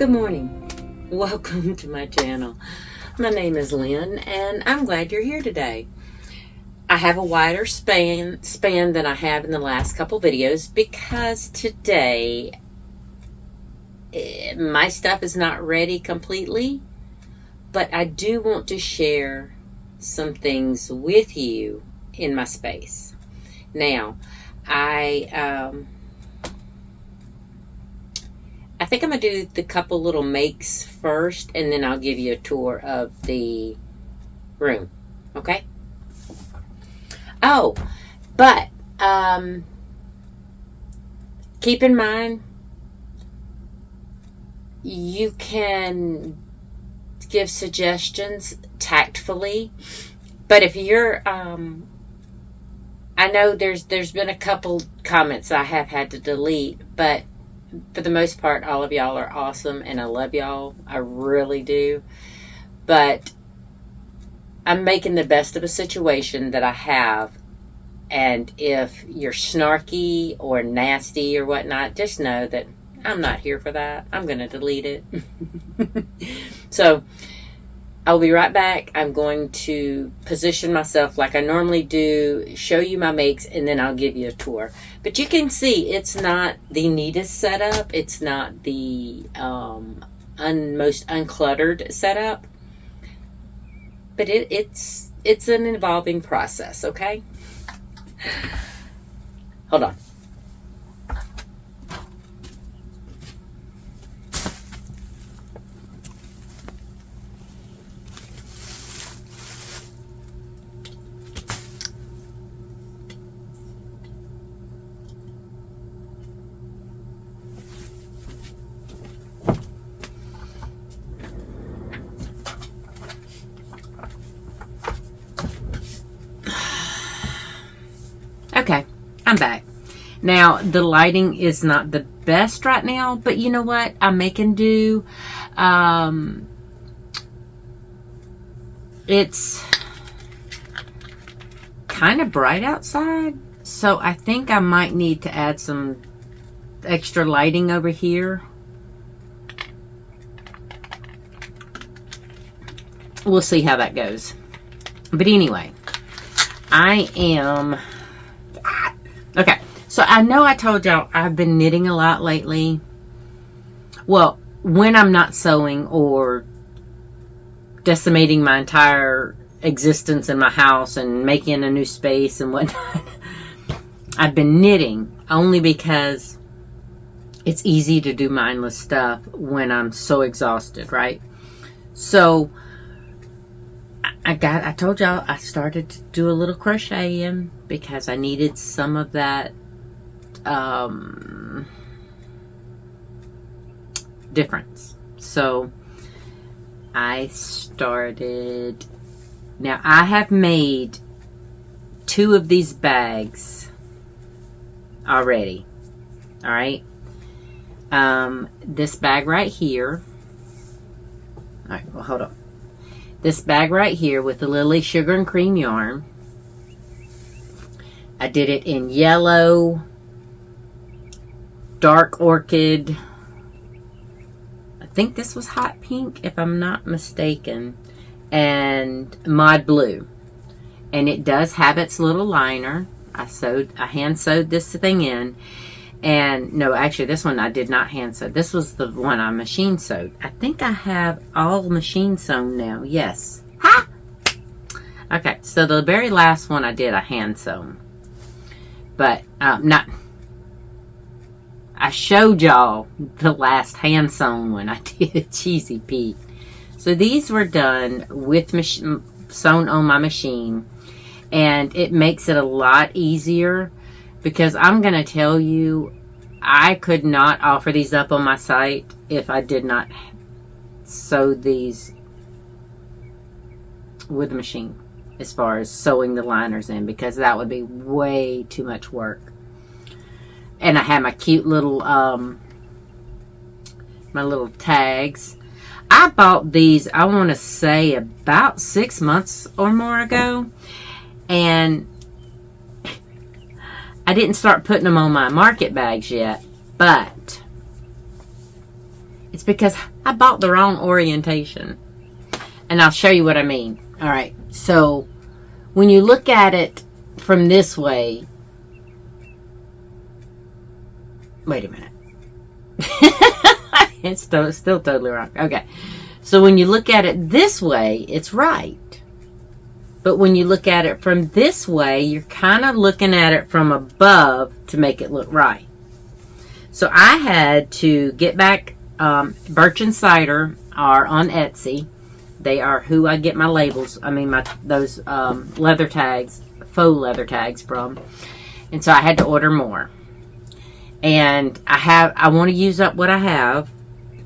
Good morning. Welcome to my channel. My name is Lynn and I'm glad you're here today. I have a wider span than I have in the last couple videos because today my stuff is not ready completely, but I do want to share some things with you in my space. Now, I think I'm going to do the couple little makes first, and then I'll give you a tour of the room. Okay? Oh, but keep in mind, you can give suggestions tactfully, but if you're, I know there's been a couple comments I have had to delete, but for the most part, all of y'all are awesome, and I love y'all. I really do. But I'm making the best of a situation that I have, and if you're snarky or nasty or whatnot, just know that I'm not here for that. I'm going to delete it. So, I'll be right back. I'm going to position myself like I normally do, show you my makes, and then I'll give you a tour. But you can see it's not the neatest setup. It's not the most uncluttered setup. But it's an evolving process, okay? Hold on. Okay, I'm back. Now, the lighting is not the best right now, but you know what? I'm making do. It's kind of bright outside, so I think I might need to add some extra lighting over here. We'll see how that goes. But anyway, I am... Okay, so I know I told y'all I've been knitting a lot lately. Well, when I'm not sewing or decimating my entire existence in my house and making a new space and whatnot, I've been knitting only because it's easy to do mindless stuff when I'm so exhausted, right? So I told y'all I started to do a little crocheting because I needed some of that difference. So I started. Now I have made 2 of these bags already. All right. This bag right here. All right. Well, hold on. This bag right here with the Lily Sugar and Cream yarn. I did it in yellow, dark orchid. I think this was hot pink, if I'm not mistaken. And mod blue. And it does have its little liner. I hand sewed this thing in. And no, actually this one I did not hand sew. This was the one I machine sewed. I think I have all machine sewn now. Yes. Ha! Okay, so the very last one I did, I hand sewn. But not. I showed y'all the last hand sewn one I did. Cheesy Pete. So these were done with sewn on my machine, and it makes it a lot easier. Because I'm going to tell you, I could not offer these up on my site if I did not sew these with the machine. As far as sewing the liners in. Because that would be way too much work. And I had my cute little, my little tags. I bought these, I want to say, about 6 months or more ago. And I didn't start putting them on my market bags yet, but It's because I bought the wrong orientation. And I'll show you what I mean. All right. So when you look at it from this way, wait a minute. It's still totally wrong. Okay. So when you look at it this way, it's right. But when you look at it from this way, you're kind of looking at it from above to make it look right. So I had to get back. Birch and Cider are on Etsy. They are who I get my labels. I mean, those leather tags, faux leather tags from. And so I had to order more. And I want to use up what I have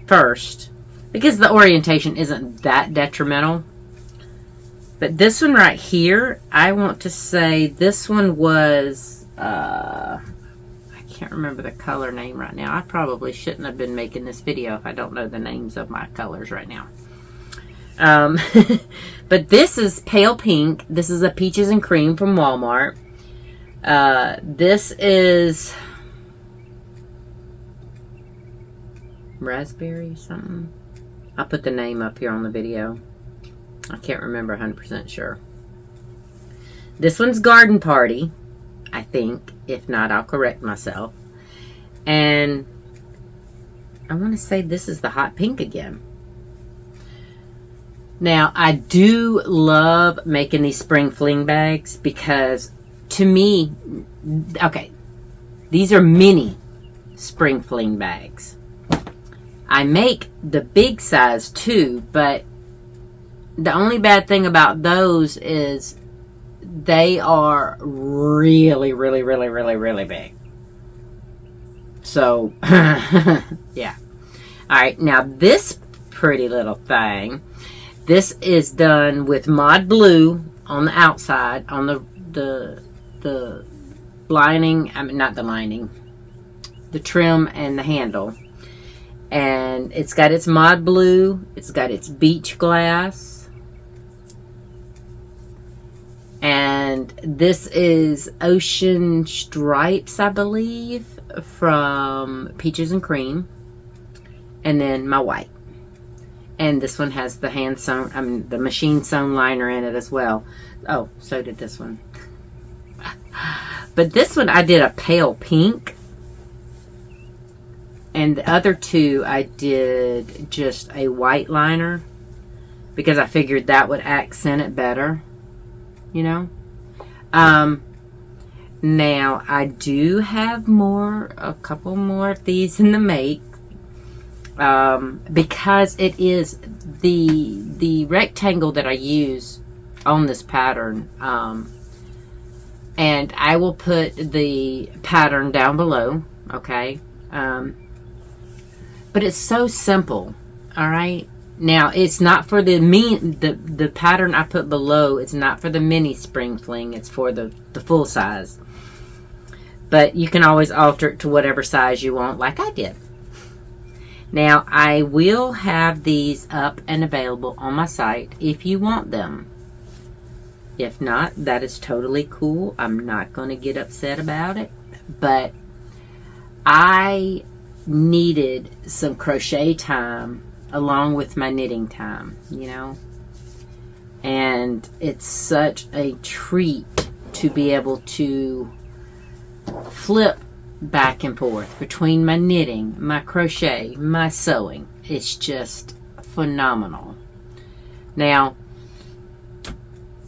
first, because the orientation isn't that detrimental. But this one right here, I want to say this one was, I can't remember the color name right now. I probably shouldn't have been making this video if I don't know the names of my colors right now. But this is pale pink. This is a peaches and cream from Walmart. This is raspberry something. I'll put the name up here on the video. I can't remember 100% sure. This one's Garden Party, I think. If not, I'll correct myself. And I want to say this is the hot pink again. Now, I do love making these spring fling bags because, to me, okay, these are mini spring fling bags. I make the big size too, but the only bad thing about those is they are really, really, really, really, really big. So, yeah. Alright, now this pretty little thing, this is done with Mod Blue on the outside, on the lining, I mean, not the lining, the trim and the handle. And it's got its Mod Blue, it's got its beach glass. And this is Ocean Stripes, I believe, from Peaches and Cream. And then my white. And this one has the hand sewn, the machine sewn liner in it as well. Oh, so did this one. But this one I did a pale pink. And the other two I did just a white liner. Because I figured that would accent it better. You know? Now, I do have a couple more of these in the make. Because it is the rectangle that I use on this pattern. And I will put the pattern down below. Okay? But it's so simple. Alright? Now, it's not for the pattern I put below. It's not for the mini spring fling. It's for the full size. But you can always alter it to whatever size you want, like I did. Now, I will have these up and available on my site if you want them. If not, that is totally cool. I'm not going to get upset about it. But I needed some crochet time along with my knitting time, you know. And it's such a treat to be able to flip back and forth between my knitting, my crochet, my sewing. It's just phenomenal. Now,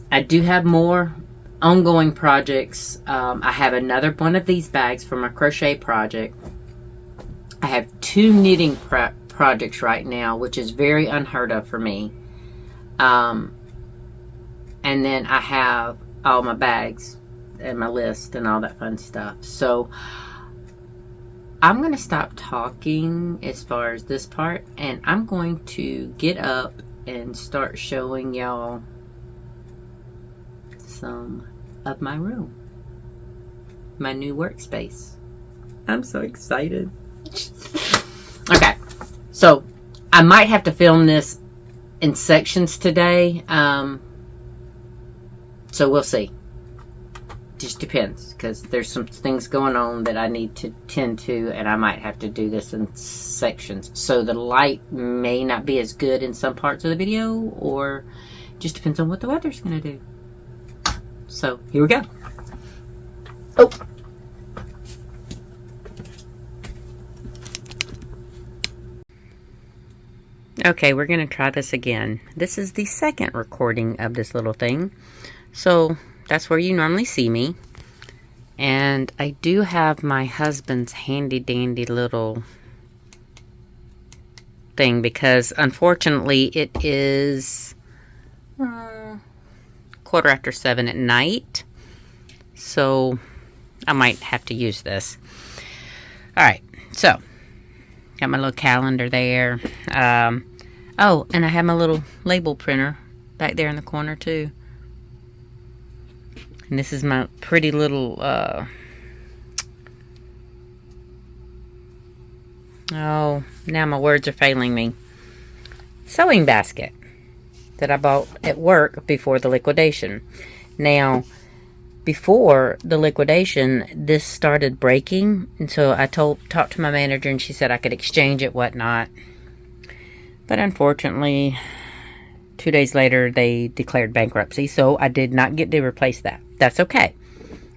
I do have more ongoing projects. I have another one of these bags for my crochet project. I have 2 knitting projects right now, which is very unheard of for me. And then I have all my bags and my list and all that fun stuff. So I'm going to stop talking as far as this part, and I'm going to get up and start showing y'all some of my room, my new workspace. I'm so excited. Okay, so I might have to film this in sections today, so we'll see. just depends, because there's some things going on that I need to tend to, and I might have to do this in sections. So the light may not be as good in some parts of the video, or just depends on what the weather's going to do. So here we go. Oh. Okay, we're going to try this again. This is the second recording of this little thing. So that's where you normally see me. And I do have my husband's handy dandy little thing, because unfortunately it is 7:15 at night. So I might have to use this. Alright, so got my little calendar there. Oh, and I have my little label printer back there in the corner too. And this is my pretty little, oh, now my words are failing me. Sewing basket that I bought at work before the liquidation. Now, before the liquidation, this started breaking. And so I talked to my manager, and she said I could exchange it, whatnot. But unfortunately, 2 days later, they declared bankruptcy. So I did not get to replace that. That's okay.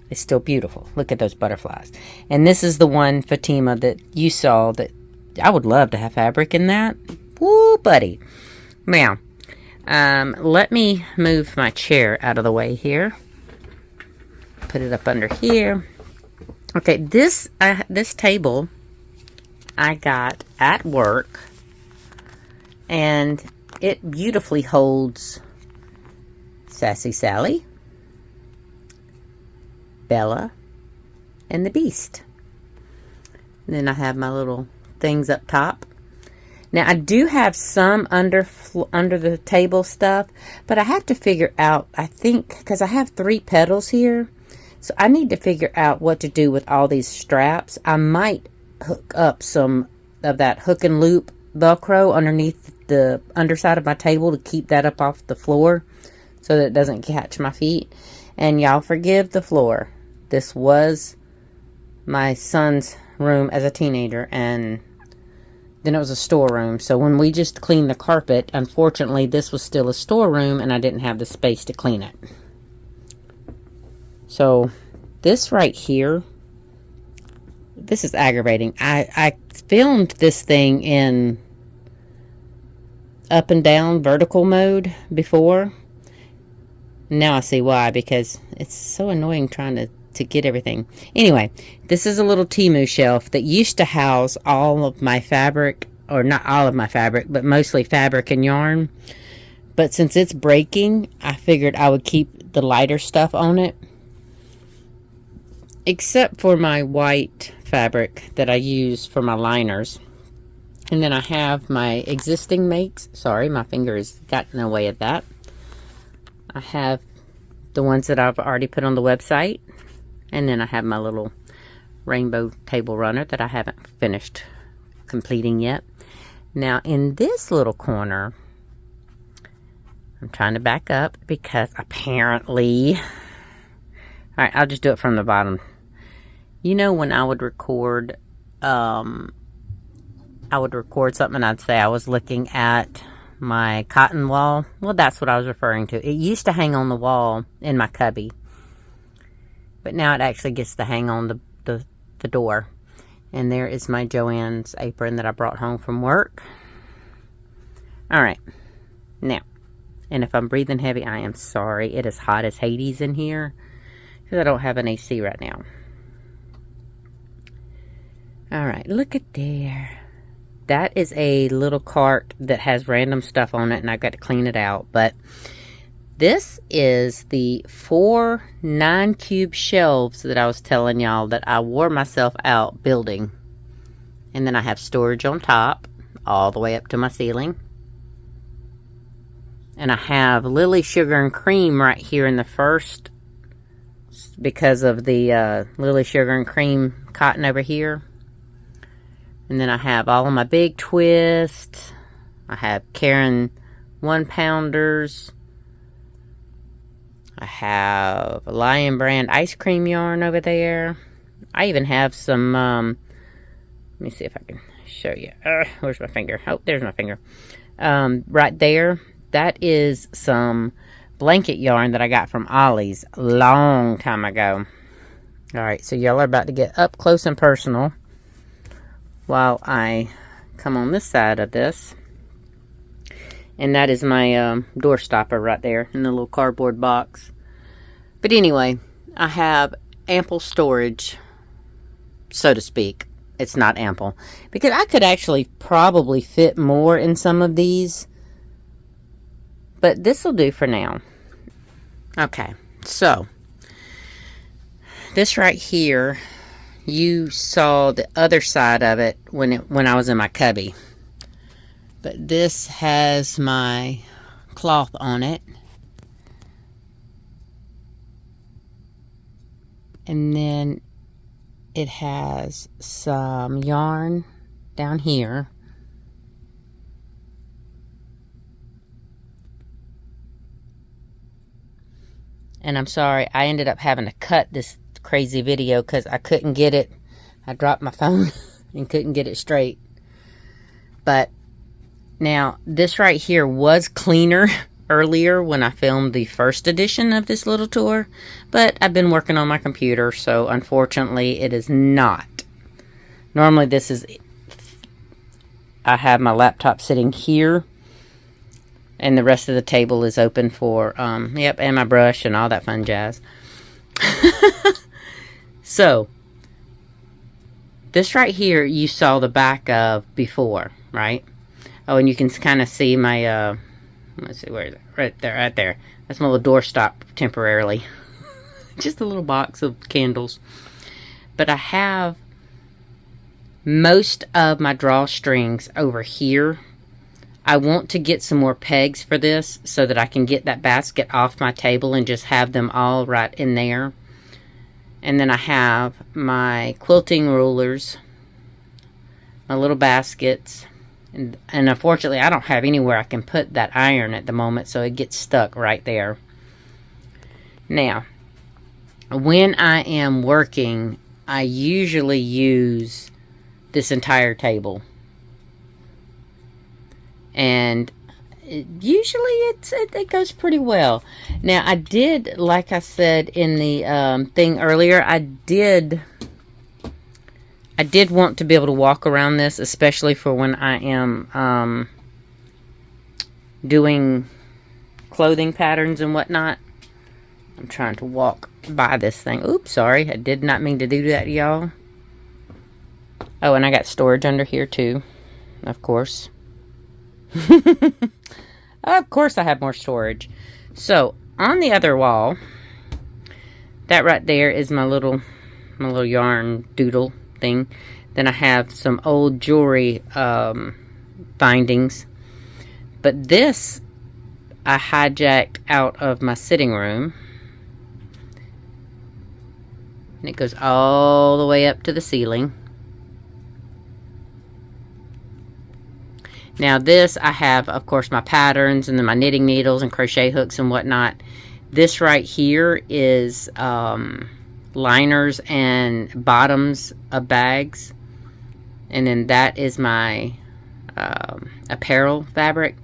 It's still beautiful. Look at those butterflies. And this is the one, Fatima, that you saw, that I would love to have fabric in that. Woo, buddy. Now, let me move my chair out of the way here. Put it up under here. Okay, this table I got at work, and it beautifully holds Sassy Sally, Bella, and the Beast. And then I have my little things up top. Now I do have some under the table stuff, but I have to figure out, I think, because I have 3 petals here, so I need to figure out what to do with all these straps. I might hook up some of that hook and loop Velcro underneath the underside of my table to keep that up off the floor so that it doesn't catch my feet. And y'all forgive the floor. This was my son's room as a teenager, and then it was a storeroom. So when we just cleaned the carpet, unfortunately this was still a storeroom, and I didn't have the space to clean it. So this right here, this is aggravating. I filmed this thing in up and down vertical mode before. Now I see why, because it's so annoying trying to get everything. Anyway, this is a little Temu shelf that used to house all of my fabric, or not all of my fabric, but mostly fabric and yarn. But since it's breaking, I figured I would keep the lighter stuff on it, except for my white fabric that I use for my liners. And then I have my existing makes. Sorry, my finger has gotten in the way of that. I have the ones that I've already put on the website. And then I have my little rainbow table runner that I haven't finished completing yet. Now in this little corner, I'm trying to back up because apparently, alright, I'll just do it from the bottom. You know, when I would record, something, and I'd say I was looking at my cotton wall. Well, that's what I was referring to. It used to hang on the wall in my cubby, but now it actually gets to hang on the door. And there is my Joann's apron that I brought home from work. Alright, now, and if I'm breathing heavy, I am sorry. It is hot as Hades in here because I don't have an AC right now. Alright, look at there. That is a little cart that has random stuff on it, and I've got to clean it out. But this is the 4 9-cube shelves that I was telling y'all that I wore myself out building. And then I have storage on top, all the way up to my ceiling. And I have Lily Sugar and Cream right here in the first, because of the Lily Sugar and Cream cotton over here. And then I have all of my big twists. I have Karen 1-pounders. I have a Lion Brand ice cream yarn over there. I even have some, let me see if I can show you. Where's my finger? Oh, there's my finger. Right there, that is some blanket yarn that I got from Ollie's a long time ago. Alright, so y'all are about to get up close and personal while I come on this side of this. And that is my door stopper right there in the little cardboard box. But anyway, I have ample storage, so to speak. It's not ample, because I could actually probably fit more in some of these. But this will do for now. Okay, so this right here, you saw the other side of it when I was in my cubby. But this has my cloth on it. And then it has some yarn down here. And I'm sorry, I ended up having to cut this crazy video because I couldn't get it. I dropped my phone and couldn't get it straight. But now, this right here was cleaner earlier when I filmed the first edition of this little tour. But I've been working on my computer, so unfortunately it is not. Normally this is... I have my laptop sitting here. And the rest of the table is open for, yep, and my brush and all that fun jazz. So, this right here you saw the back of before, right? Oh, and you can kind of see my, let's see, where is it? Right there. That's my little doorstop temporarily. Just a little box of candles. But I have most of my drawstrings over here. I want to get some more pegs for this so that I can get that basket off my table and just have them all right in there. And then I have my quilting rulers, my little baskets, and unfortunately I don't have anywhere I can put that iron at the moment, so it gets stuck right there. Now, when I am working, I usually use this entire table. And usually it goes pretty well. Now, I did, like I said in the thing earlier, I did want to be able to walk around this, especially for when I am doing clothing patterns and whatnot. I'm trying to walk by this thing. Oops, sorry. I did not mean to do that, y'all. Oh, and I got storage under here too, of course. Of course I have more storage. So on the other wall, that right there is my little yarn doodle thing. Then I have some old jewelry bindings. But this I hijacked out of my sitting room. And it goes all the way up to the ceiling. Now this, I have, of course, my patterns and then my knitting needles and crochet hooks and whatnot. This right here is liners and bottoms of bags. And then that is my apparel fabric.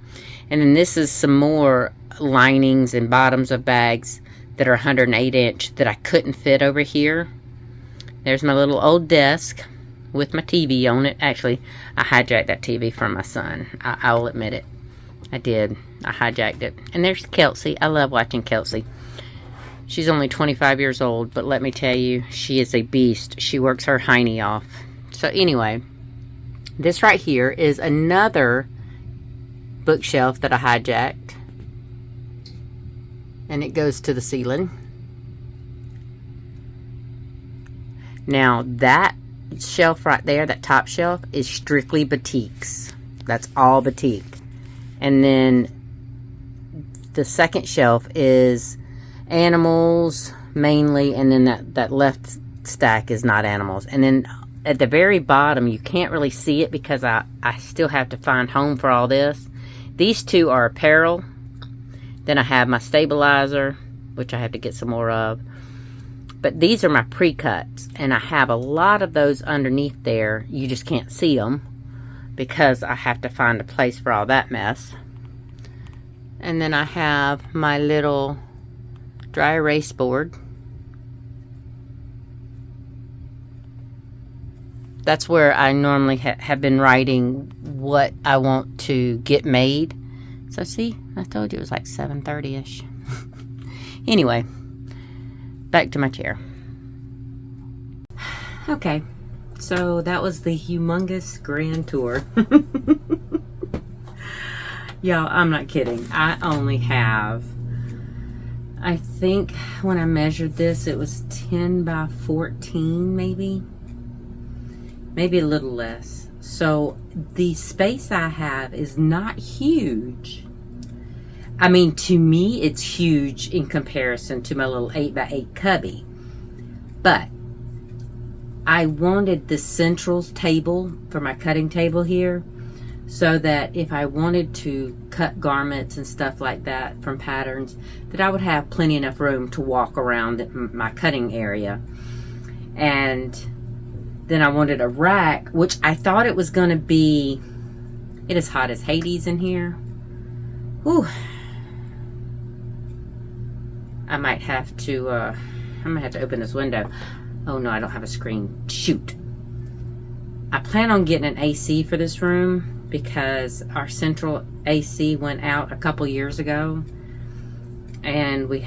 And then this is some more linings and bottoms of bags that are 108 inch that I couldn't fit over here. There's my little old desk with my TV on it. Actually, I hijacked that TV from my son. I'll admit it. I did. I hijacked it. And there's Kelsey. I love watching Kelsey. She's only 25 years old, but let me tell you, she is a beast. She works her hiney off. So anyway, this right here is another bookshelf that I hijacked. And it goes to the ceiling. Now that shelf right there, that top shelf, is strictly batiks. That's all batik. And then the second shelf is animals mainly, and then that left stack is not animals. And then at the very bottom, you can't really see it because I still have to find home for all this. These two are apparel. Then I have my stabilizer, which I have to get some more of. But these are my pre-cuts, and I have a lot of those underneath there. You just can't see them because I have to find a place for all that mess. And then I have my little dry erase board. That's where I normally have been writing what I want to get made. So see, I told you it was like 7:30-ish. Anyway, back to my chair. Okay, so that was the humongous grand tour. Y'all, I'm not kidding. I only have, I think when I measured this, it was 10 by 14 maybe a little less. So the space I have is not huge. I mean, to me, it's huge in comparison to my little 8 by 8 cubby. But I wanted the central table for my cutting table here, so that if I wanted to cut garments and stuff like that from patterns, that I would have plenty enough room to walk around my cutting area. And then I wanted a rack, which I thought it was going to be, it is hot as Hades in here. Whew. I might have to open this window. Oh no, I don't have a screen. Shoot. I plan on getting an AC for this room because our central AC went out a couple years ago, and we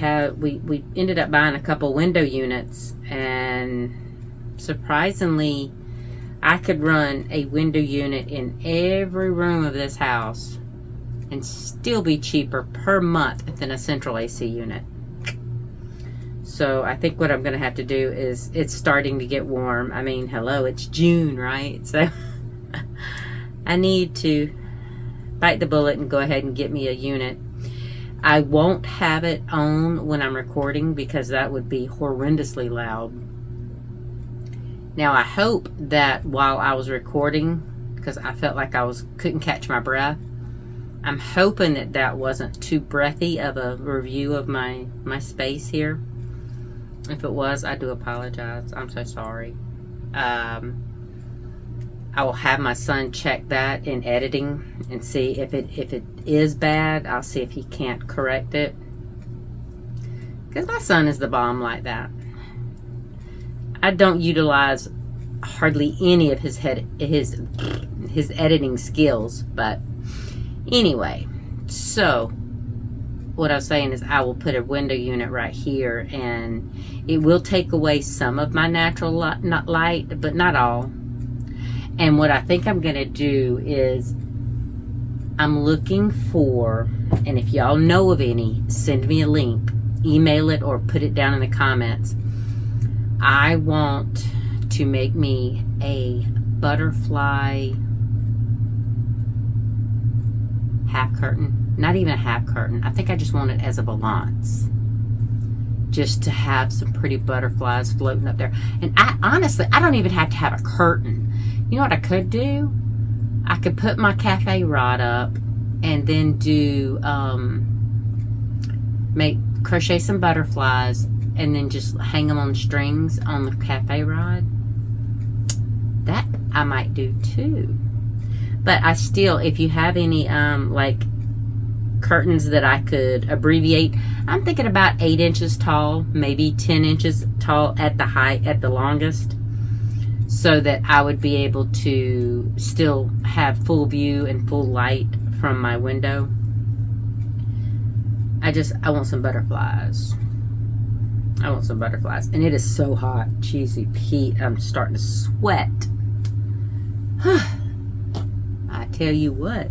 ended up buying a couple window units, and surprisingly I could run a window unit in every room of this house and still be cheaper per month than a central AC unit. So I think what I'm going to have to do is, it's starting to get warm. I mean, hello, it's June, right? So I need to bite the bullet and go ahead and get me a unit. I won't have it on when I'm recording because that would be horrendously loud. Now I hope that while I was recording, because I felt like I couldn't catch my breath, I'm hoping that that wasn't too breathy of a review of my space here. If it was, I do apologize. I'm so sorry. I will have my son check that in editing and see if it is bad. I'll see if he can't correct it. Because my son is the bomb like that. I don't utilize hardly any of his editing skills. But anyway, so what I was saying is I will put a window unit right here, and it will take away some of my natural light, but not all. And what I think I'm going to do is I'm looking for, and if y'all know of any, send me a link, email it, or put it down in the comments. I want to make me a butterfly half curtain. Not even a half curtain. I think I just want it as a valance. Just to have some pretty butterflies floating up there. And honestly, I don't even have to have a curtain. You know what I could do? I could put my cafe rod up and then do, crochet some butterflies and then just hang them on strings on the cafe rod. That I might do too. But I still, if you have any, like curtains that I could abbreviate, I'm thinking about 8 inches tall, maybe 10 inches tall at the height, at the longest, so that I would be able to still have full view and full light from my window. I want some butterflies. I want some butterflies. And it is so hot. Cheesy Pete, I'm starting to sweat. I tell you what.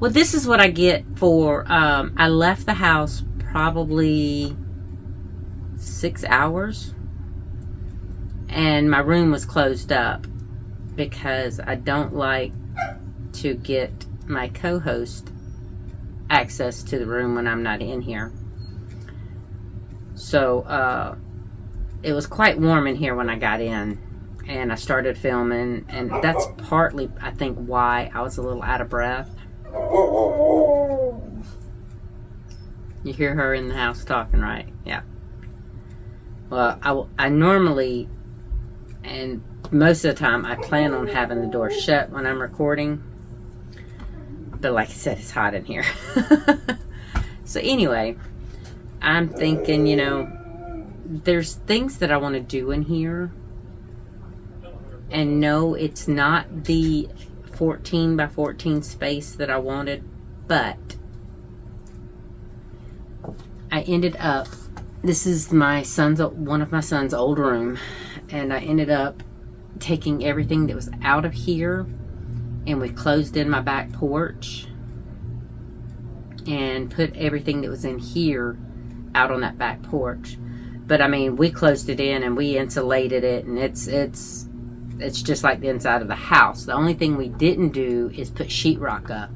Well, this is what I get for, I left the house probably 6 hours. And my room was closed up because I don't like to get my co-host access to the room when I'm not in here. So, it was quite warm in here when I got in. And I started filming, and that's partly, I think, why I was a little out of breath. You hear her in the house talking, right? Yeah. Well, I normally, and most of the time, I plan on having the door shut when I'm recording. But like I said, it's hot in here. So anyway, I'm thinking, you know, there's things that I want to do in here. And no, it's not the 14 by 14 space that I wanted, but I ended up, this is my son's, one of my son's old room, and I ended up taking everything that was out of here, and we closed in my back porch and put everything that was in here out on that back porch. But I mean, we closed it in and we insulated it, and it's just like the inside of the house. The only thing we didn't do is put sheetrock up.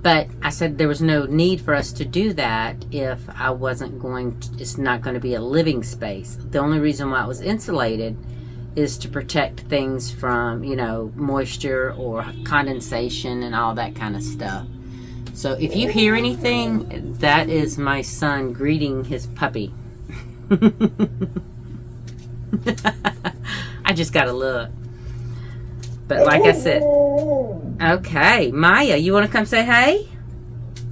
But I said there was no need for us to do that if I wasn't going to, it's not going to be a living space. The only reason why it was insulated is to protect things from, you know, moisture or condensation and all that kind of stuff. So if you hear anything, that is my son greeting his puppy. I just got to look. But like I said, okay, Maya, you want to come say hey?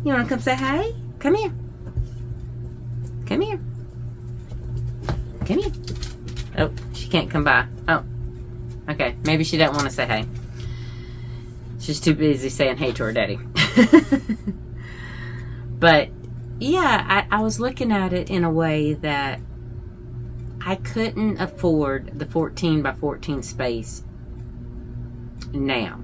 You want to come say hey? Come here. Come here. Come here. Oh, she can't come by. Oh, okay. Maybe she doesn't want to say hey. She's too busy saying hey to her daddy. But, yeah, I was looking at it in a way that I couldn't afford the 14 by 14 space now.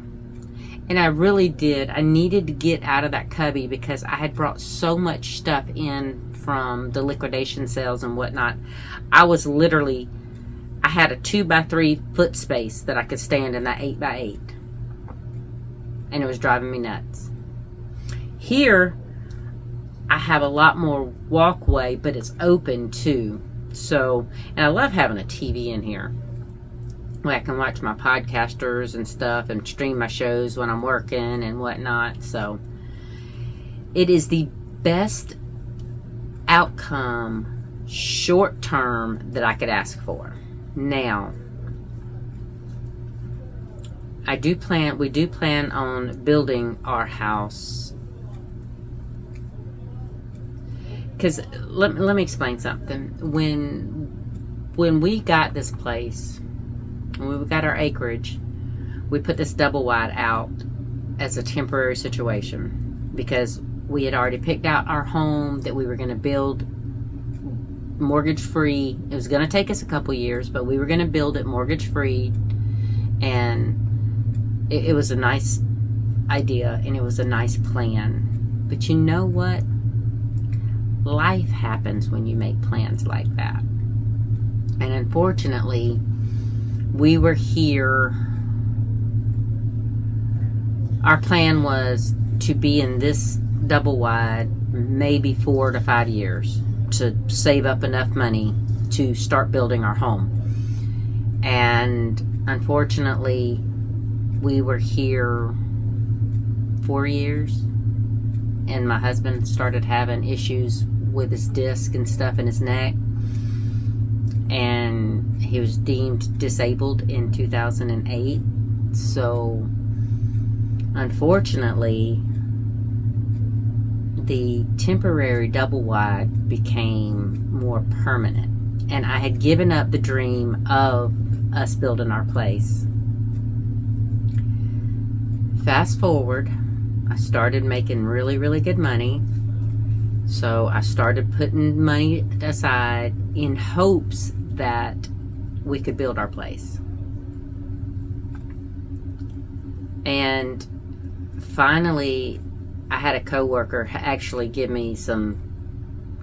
And I really did. I needed to get out of that cubby because I had brought so much stuff in from the liquidation sales and whatnot. I was literally, I had a 2 by 3 foot space that I could stand in that 8 by 8. And it was driving me nuts. Here, I have a lot more walkway, but it's open too. So, and I love having a TV in here. I can watch my podcasters and stuff and stream my shows when I'm working and whatnot. So it is the best outcome short term that I could ask for. Now, we do plan on building our house. Because let me explain something. When we got this place, when we got our acreage, we put this double wide out as a temporary situation because we had already picked out our home that we were going to build mortgage free. It was going to take us a couple years, but we were going to build it mortgage free, and it was a nice idea and it was a nice plan. But you know what? Life happens when you make plans like that. And unfortunately, we were here. Our plan was to be in this double wide maybe 4 to 5 years to save up enough money to start building our home. And unfortunately, we were here 4 years, and my husband started having issues with his disc and stuff in his neck, and he was deemed disabled in 2008. So unfortunately, the temporary double wide became more permanent, and I had given up the dream of us building our place. Fast forward, I started making really, really good money. So I started putting money aside in hopes that we could build our place. And finally, I had a coworker actually give me some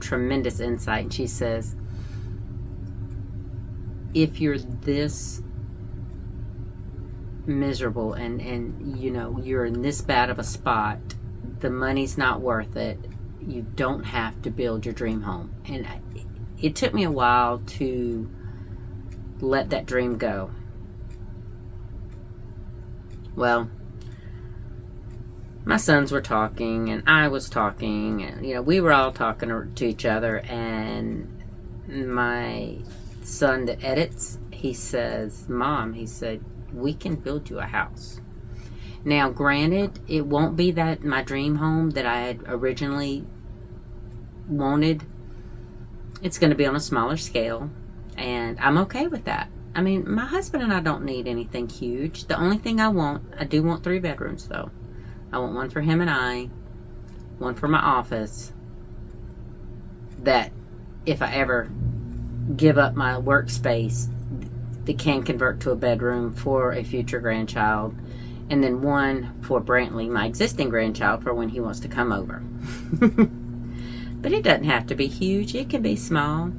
tremendous insight. And she says, if you're this miserable and you know, you're in this bad of a spot, the money's not worth it. You don't have to build your dream home. And it took me a while to let that dream go. Well, my sons were talking and I was talking, and we were all talking to each other, and my son that edits, he says, Mom, he said, we can build you a house. Now, granted, it won't be that my dream home that I had originally wanted. It's going to be on a smaller scale, and I'm okay with that. I mean, my husband and I don't need anything huge. The only thing I do want 3 bedrooms, though. I want one for him and I, one for my office, that if I ever give up my workspace, that can convert to a bedroom for a future grandchild, and then one for Brantley, my existing grandchild, for when he wants to come over. But it doesn't have to be huge. It can be small.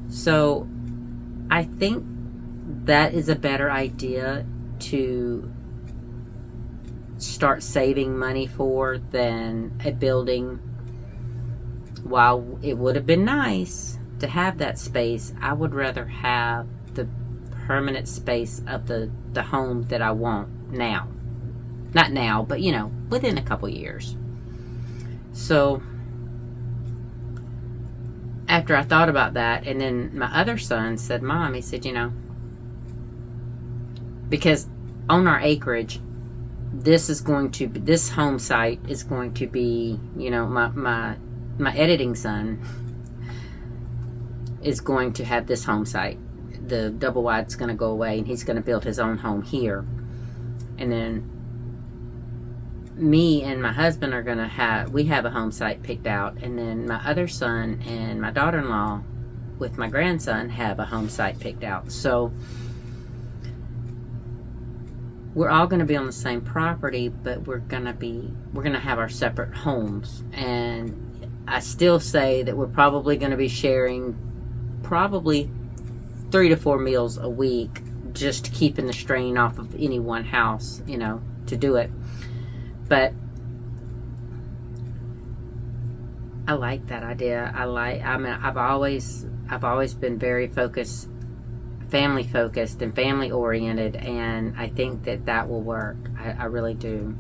So I think that is a better idea to start saving money for than a building. While it would have been nice to have that space, I would rather have the permanent space of the home that I want now. Not now, but within a couple years. So after I thought about that, and then my other son said, Mom, he said, because on our acreage, this home site is going to be, my editing son is going to have this home site. The double wide's going to go away, and he's going to build his own home here. And then me and my husband are going to we have a home site picked out, and then my other son and my daughter-in-law with my grandson have a home site picked out. So we're all going to be on the same property, but we're going to have our separate homes. And I still say that we're probably going to be sharing probably 3 to 4 meals a week, just keeping the strain off of any one house, to do it. But I like that idea. I've always been very family focused and family oriented, and I think that will work. I really do.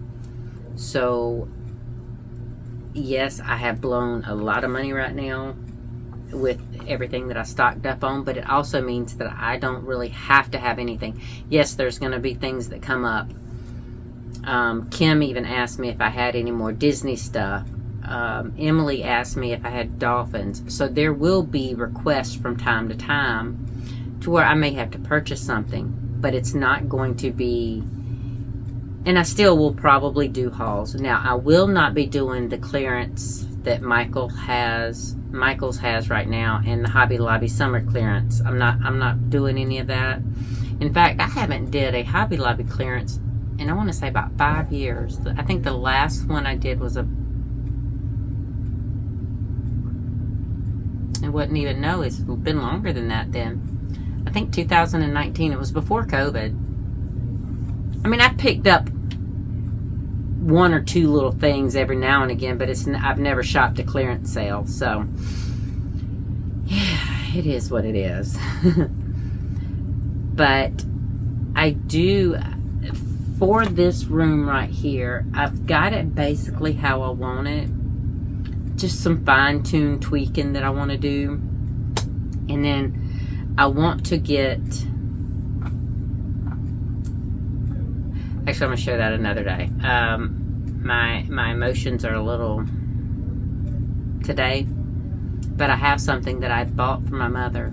So yes, I have blown a lot of money right now with everything that I stocked up on, but it also means that I don't really have to have anything. Yes, there's going to be things that come up. Kim even asked me if I had any more Disney stuff. Emily asked me if I had dolphins. So there will be requests from time to time to where I may have to purchase something, but it's not going to be, and I still will probably do hauls. Now, I will not be doing the clearance that Michael's has right now, and the Hobby Lobby summer clearance. I'm not doing any of that. In fact, I haven't did a Hobby Lobby clearance in, I want to say, about 5 years. I think the last one I did was it wouldn't even know. It's been longer than that then. I think 2019. It was before COVID. I mean, I picked up 1 or 2 little things every now and again, but I've never shopped a clearance sale. So, yeah, it is what it is. But I do, for this room right here, I've got it basically how I want it. Just some fine-tuned tweaking that I want to do. And then I want to get, actually I'm going to show that another day. My emotions are a little today, but I have something that I bought for my mother.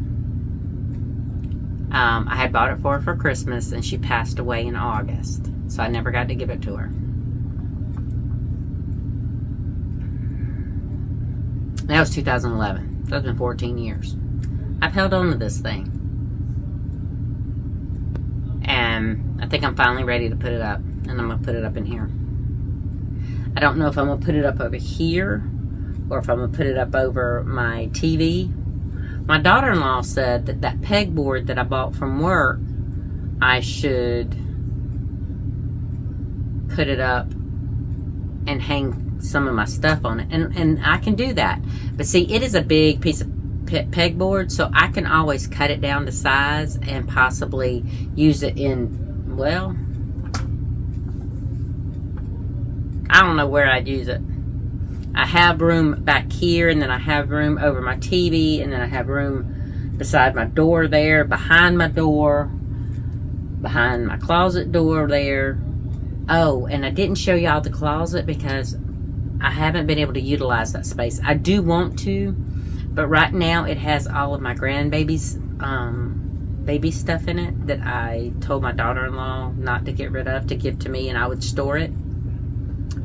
I had bought it for her for Christmas, and she passed away in August, so I never got to give it to her. That was 2011. So it's been 14 years. I've held on to this thing. And I think I'm finally ready to put it up. And I'm going to put it up in here. I don't know if I'm going to put it up over here, or if I'm going to put it up over my TV. My daughter-in-law said that pegboard that I bought from work, I should put it up and hang some of my stuff on it, and I can do that. But see, it is a big piece of pegboard, so I can always cut it down to size and possibly use it in, well, I don't know where I'd use it. I have room back here, and then I have room over my TV, and then I have room beside my door there, behind my door, behind my closet door there. Oh, and I didn't show y'all the closet because I haven't been able to utilize that space. I do want to, but right now it has all of my grandbabies' baby stuff in it that I told my daughter-in-law not to get rid of, to give to me, and I would store it.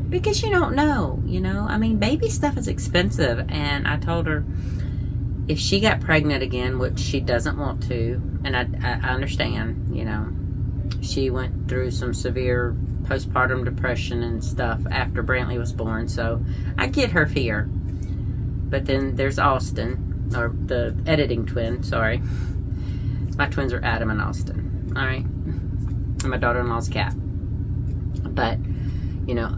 Because you don't know, you know. I mean, baby stuff is expensive, and I told her if she got pregnant again, which she doesn't want to, and I understand, you know, she went through some severe postpartum depression and stuff after Brantley was born, so I get her fear. But then there's Austin, or the editing twin, sorry. My twins are Adam and Austin, all right? And my daughter-in-law's Cat. But, you know,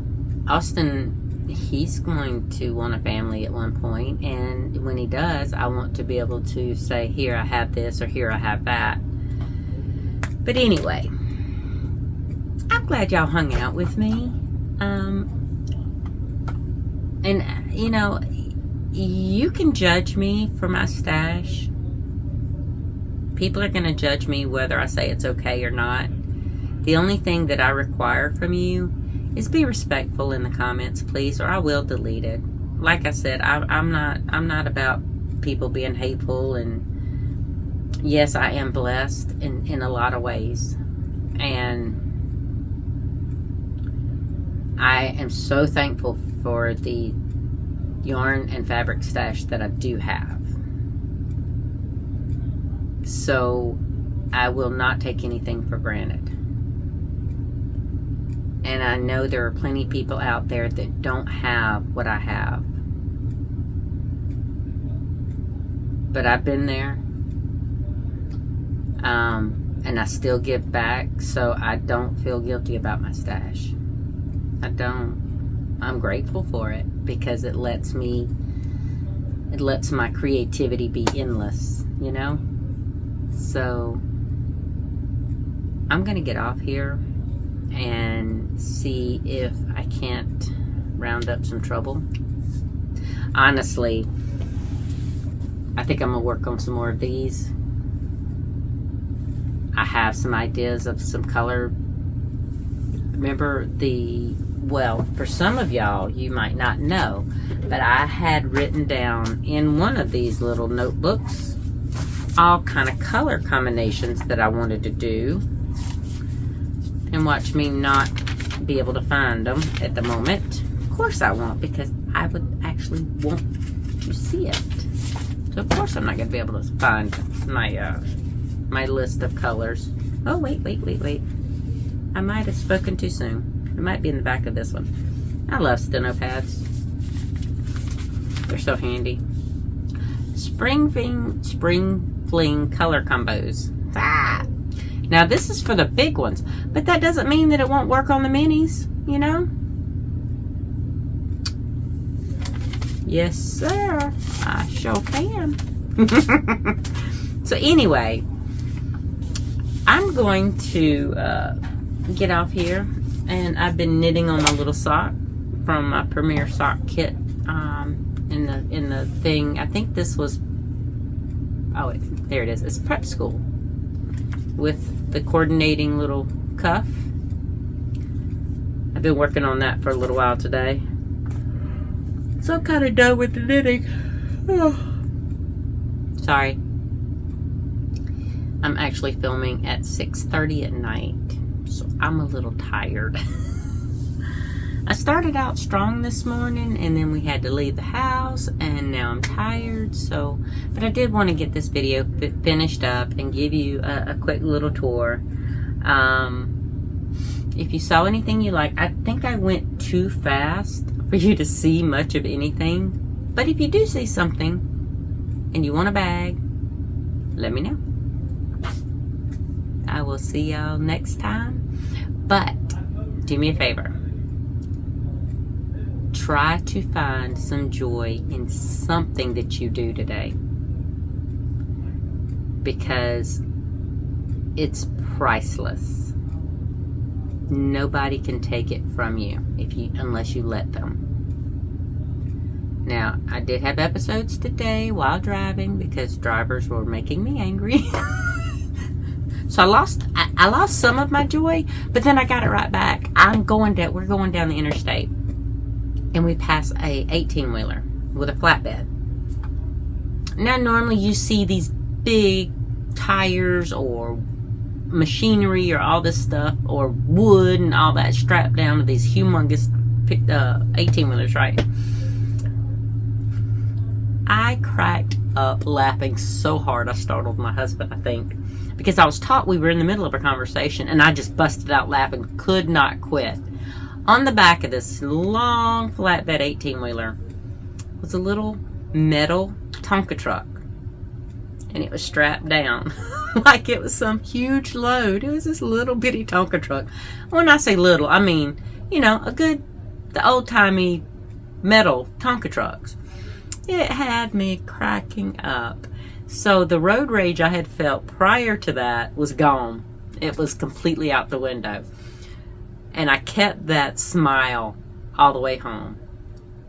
Austin, he's going to want a family at one point, and when he does, I want to be able to say, here I have this, or here I have that. But anyway, I'm glad y'all hung out with me. And, you know, you can judge me for my stash. People are going to judge me whether I say it's okay or not. The only thing that I require from you is be respectful in the comments, please, or I will delete it. Like I said, I'm not about people being hateful, and yes, I am blessed in a lot of ways, and I am so thankful for the yarn and fabric stash that I do have. So I will not take anything for granted. And I know there are plenty of people out there that don't have what I have. But I've been there. And I still give back, so I don't feel guilty about my stash. I don't. I'm grateful for it because it lets my creativity be endless, you know? So I'm going to get off here and see if I can't round up some trouble. Honestly, I think I'm going to work on some more of these. I have some ideas of some color. Remember well, for some of y'all, you might not know, but I had written down in one of these little notebooks all kind of color combinations that I wanted to do. And watch me not be able to find them at the moment. Of course I won't, because I would actually want to see it. So of course I'm not going to be able to find my list of colors. Oh, wait. I might have spoken too soon. It might be in the back of this one. I love steno pads. They're so handy. Spring Fling color combos. Ah! Now this is for the big ones, but that doesn't mean that it won't work on the minis, you know? Yes, sir. I sure can. So anyway, I'm going to get off here, and I've been knitting on my little sock from my Premier sock kit in the thing. I think this was, oh, there it is. It's Prep School with the coordinating little cuff. I've been working on that for a little while today. So I'm kind of done with the knitting. Oh. Sorry. I'm actually filming at 6:30 at night, so I'm a little tired. I started out strong this morning, and then we had to leave the house, and now I'm tired. So, but I did want to get this video finished up and give you a quick little tour. If you saw anything you like, I think I went too fast for you to see much of anything. But if you do see something and you want a bag, let me know. I will see y'all next time. But do me a favor. Try to find some joy in something that you do today, because it's priceless. Nobody can take it from you unless you let them. Now, I did have episodes today while driving because drivers were making me angry. So I lost some of my joy, but then I got it right back. We're going down the interstate, and we pass a 18-wheeler with a flatbed. Now, normally you see these big tires or machinery or all this stuff or wood and all that strapped down to these humongous 18-wheelers, right? I cracked up laughing so hard I startled my husband, I think, because I was taught we were in the middle of a conversation, and I just busted out laughing, could not quit. On the back of this long flatbed 18-wheeler was a little metal Tonka truck, and it was strapped down like it was some huge load. It was this little bitty Tonka truck. When I say little, I mean, the old-timey metal Tonka trucks. It had me cracking up. So the road rage I had felt prior to that was gone. It was completely out the window. And I kept that smile all the way home.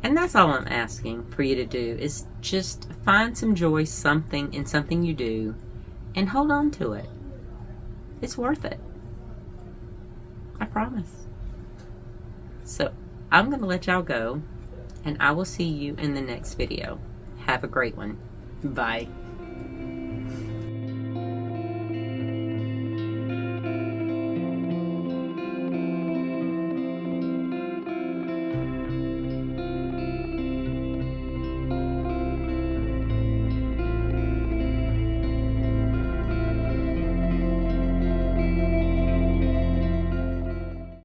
And that's all I'm asking for you to do, is just find some joy in something you do and hold on to it. It's worth it. I promise. So I'm going to let y'all go, and I will see you in the next video. Have a great one. Bye.